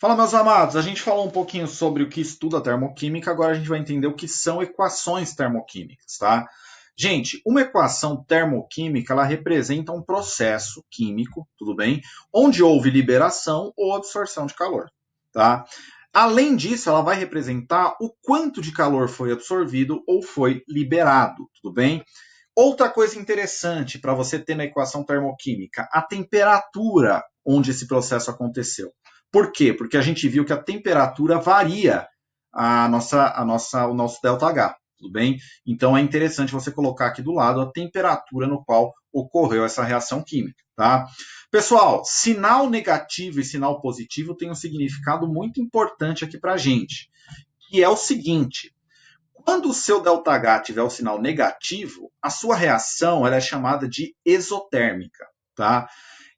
Fala, meus amados. A gente falou um pouquinho sobre o que estuda a termoquímica, agora a gente vai entender o que são equações termoquímicas, tá? Gente, uma equação termoquímica, ela representa um processo químico, tudo bem? Onde houve liberação ou absorção de calor, tá? Além disso, ela vai representar o quanto de calor foi absorvido ou foi liberado, tudo bem? Outra coisa interessante para você ter na equação termoquímica, a temperatura onde esse processo aconteceu. Por quê? Porque a gente viu que a temperatura varia o nosso ΔH, tudo bem? Então é interessante você colocar aqui do lado a temperatura no qual ocorreu essa reação química, tá? Pessoal, sinal negativo e sinal positivo tem um significado muito importante aqui para a gente, que é o seguinte: quando o seu ΔH tiver o sinal negativo, a sua reação ela é chamada de exotérmica, tá?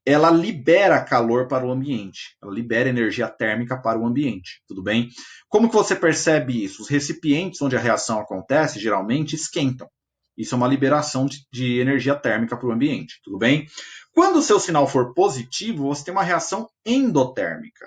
Ela libera calor para o ambiente, ela libera energia térmica para o ambiente, tudo bem? Como que você percebe isso? Os recipientes onde a reação acontece geralmente esquentam. Isso é uma liberação de energia térmica para o ambiente, tudo bem? Quando o seu sinal for positivo, você tem uma reação endotérmica.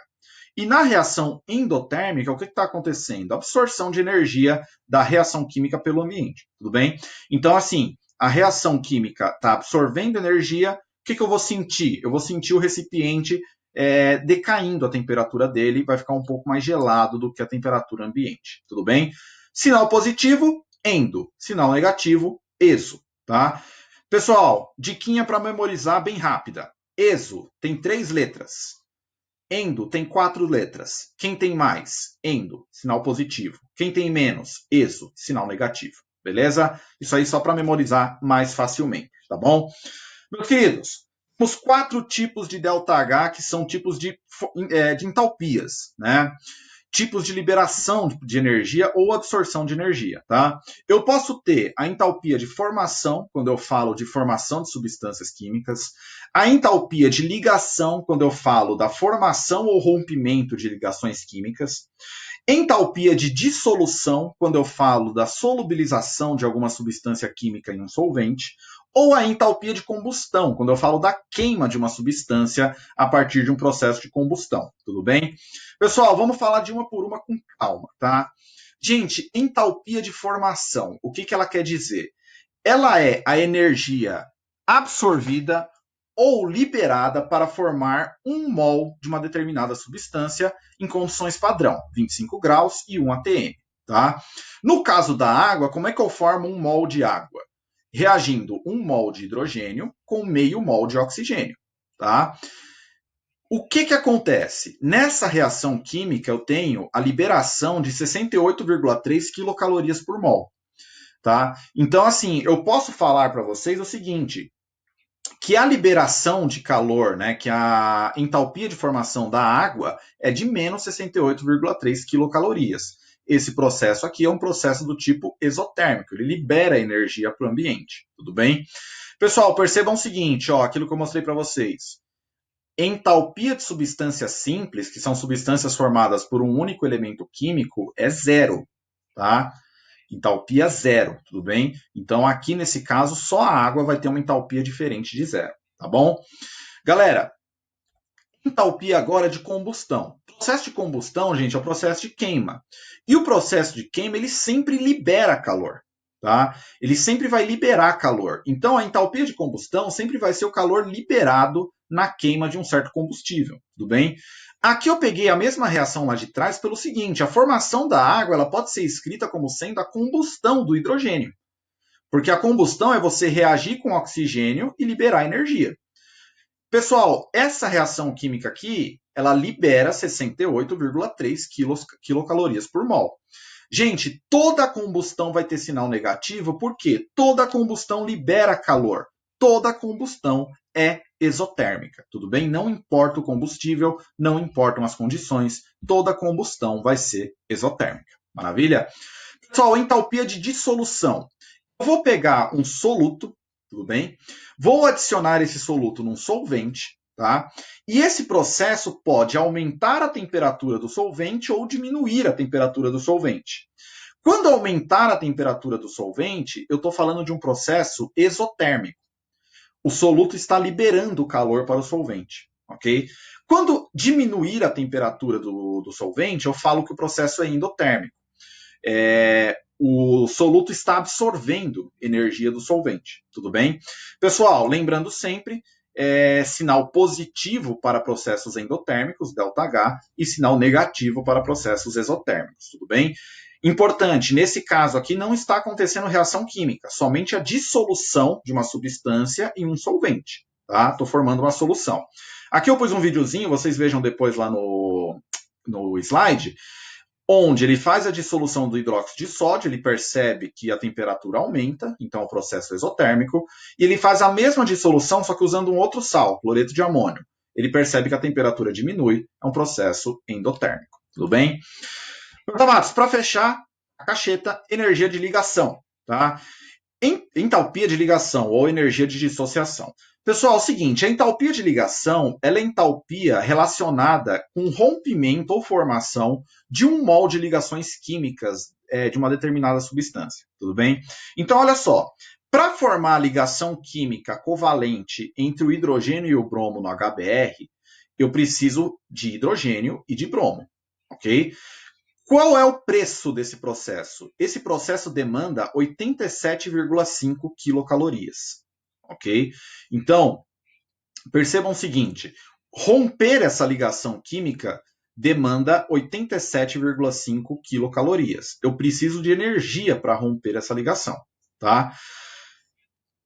E na reação endotérmica, o que está acontecendo? A absorção de energia da reação química pelo ambiente, tudo bem? Então, assim, a reação química está absorvendo energia, o que eu vou sentir? Eu vou sentir o recipiente decaindo a temperatura dele, vai ficar um pouco mais gelado do que a temperatura ambiente, tudo bem? Sinal positivo, endo. Sinal negativo, exo, tá? Pessoal, diquinha para memorizar bem rápida. Exo tem 3 letras. Endo tem 4 letras. Quem tem mais? Endo, sinal positivo. Quem tem menos? Exo, sinal negativo. Beleza? Isso aí só para memorizar mais facilmente, tá bom? Meus queridos, os 4 tipos de ΔH que são tipos de entalpias, né? Tipos de liberação de energia ou absorção de energia, tá? Eu posso ter a entalpia de formação, quando eu falo de formação de substâncias químicas, a entalpia de ligação, quando eu falo da formação ou rompimento de ligações químicas, entalpia de dissolução, quando eu falo da solubilização de alguma substância química em um solvente, ou a entalpia de combustão, quando eu falo da queima de uma substância a partir de um processo de combustão, tudo bem? Pessoal, vamos falar de uma por uma com calma, tá? Gente, entalpia de formação, o que ela quer dizer? Ela é a energia absorvida ou liberada para formar 1 mol de uma determinada substância em condições padrão, 25 graus e 1 atm. Tá? No caso da água, como é que eu formo 1 mol de água? Reagindo 1 mol de hidrogênio com meio mol de oxigênio. Tá? O que acontece? Nessa reação química, eu tenho a liberação de 68,3 quilocalorias por mol. Tá? Então, assim, eu posso falar para vocês o seguinte, que a liberação de calor, né, que a entalpia de formação da água é de menos 68,3 quilocalorias. Esse processo aqui é um processo do tipo exotérmico, ele libera energia para o ambiente, tudo bem? Pessoal, percebam o seguinte, ó, aquilo que eu mostrei para vocês. Entalpia de substâncias simples, que são substâncias formadas por um único elemento químico, é zero, tá? Entalpia zero, tudo bem? Então, aqui nesse caso, só a água vai ter uma entalpia diferente de zero, tá bom? Galera, entalpia agora de combustão. O processo de combustão, gente, é o processo de queima. E o processo de queima, ele sempre libera calor, tá? Ele sempre vai liberar calor. Então, a entalpia de combustão sempre vai ser o calor liberado na queima de um certo combustível, tudo bem? Aqui eu peguei a mesma reação lá de trás pelo seguinte, a formação da água ela pode ser escrita como sendo a combustão do hidrogênio. Porque a combustão é você reagir com oxigênio e liberar energia. Pessoal, essa reação química aqui, ela libera 68,3 quilocalorias por mol. Gente, toda combustão vai ter sinal negativo, porque toda combustão libera calor. Toda combustão é exotérmica, tudo bem? Não importa o combustível, não importam as condições, toda combustão vai ser exotérmica. Maravilha? Pessoal, entalpia de dissolução. Eu vou pegar um soluto, tudo bem? Vou adicionar esse soluto num solvente, tá? E esse processo pode aumentar a temperatura do solvente ou diminuir a temperatura do solvente. Quando aumentar a temperatura do solvente, eu estou falando de um processo exotérmico. O soluto está liberando calor para o solvente. ok? Quando diminuir a temperatura do solvente, eu falo que o processo é endotérmico. O soluto está absorvendo energia do solvente, tudo bem? Pessoal, lembrando sempre, sinal positivo para processos endotérmicos, ΔH, e sinal negativo para processos exotérmicos, tudo bem? Importante, nesse caso aqui não está acontecendo reação química, somente a dissolução de uma substância em um solvente, tá? Estou formando uma solução. Aqui eu pus um videozinho, vocês vejam depois lá no slide, onde ele faz a dissolução do hidróxido de sódio, ele percebe que a temperatura aumenta, então é um processo exotérmico, e ele faz a mesma dissolução, só que usando um outro sal, cloreto de amônio. Ele percebe que a temperatura diminui, é um processo endotérmico. Tudo bem? Meus amados, para fechar, a cacheta, energia de ligação, tá? Entalpia de ligação ou energia de dissociação. Pessoal, é o seguinte, a entalpia de ligação ela é entalpia relacionada com rompimento ou formação de um mol de ligações químicas de uma determinada substância, tudo bem? Então, olha só, para formar a ligação química covalente entre o hidrogênio e o bromo no HBr, eu preciso de hidrogênio e de bromo, ok? Qual é o preço desse processo? Esse processo demanda 87,5 quilocalorias, ok? Então, percebam o seguinte, romper essa ligação química demanda 87,5 quilocalorias. Eu preciso de energia para romper essa ligação, tá?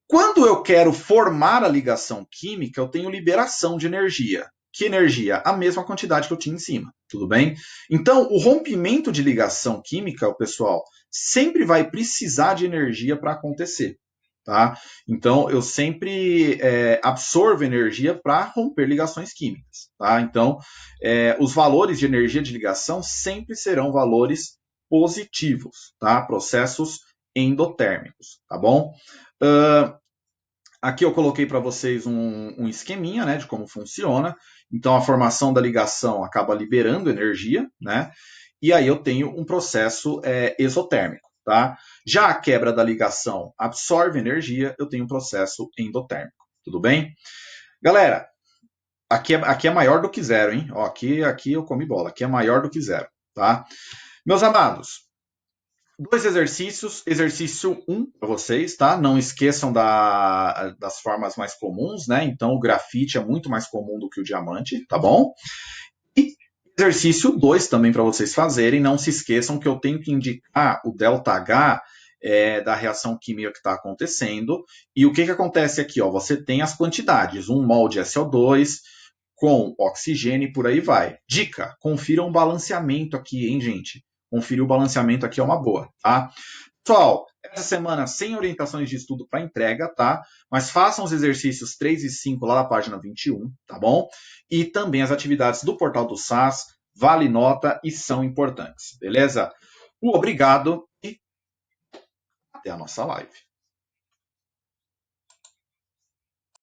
Quando eu quero formar a ligação química, eu tenho liberação de energia. Que energia? A mesma quantidade que eu tinha em cima, tudo bem? Então, o rompimento de ligação química, pessoal, sempre vai precisar de energia para acontecer, tá? Então, eu sempre absorvo energia para romper ligações químicas, tá? Então, os valores de energia de ligação sempre serão valores positivos, tá? Processos endotérmicos, tá bom? Aqui eu coloquei para vocês um esqueminha, né, de como funciona. Então, a formação da ligação acaba liberando energia, né? E aí eu tenho um processo exotérmico, tá? Já a quebra da ligação absorve energia, eu tenho um processo endotérmico, tudo bem? Galera, aqui é maior do que zero, hein? Ó, aqui eu comi bola, aqui é maior do que zero, tá? Meus amados, 2 exercícios. Exercício 1 para vocês, tá? Não esqueçam das formas mais comuns, né? Então, o grafite é muito mais comum do que o diamante, tá bom? E exercício 2 também para vocês fazerem. Não se esqueçam que eu tenho que indicar o ΔH da reação química que está acontecendo. E o que acontece aqui? Ó, você tem as quantidades. 1 mol de SO2 com oxigênio e por aí vai. Dica, confiram o balanceamento aqui, hein, gente? Conferir o balanceamento aqui é uma boa, tá? Pessoal, essa semana sem orientações de estudo para entrega, tá? Mas façam os exercícios 3 e 5 lá na página 21, tá bom? E também as atividades do portal do SAS, vale nota e são importantes, beleza? Obrigado e até a nossa live.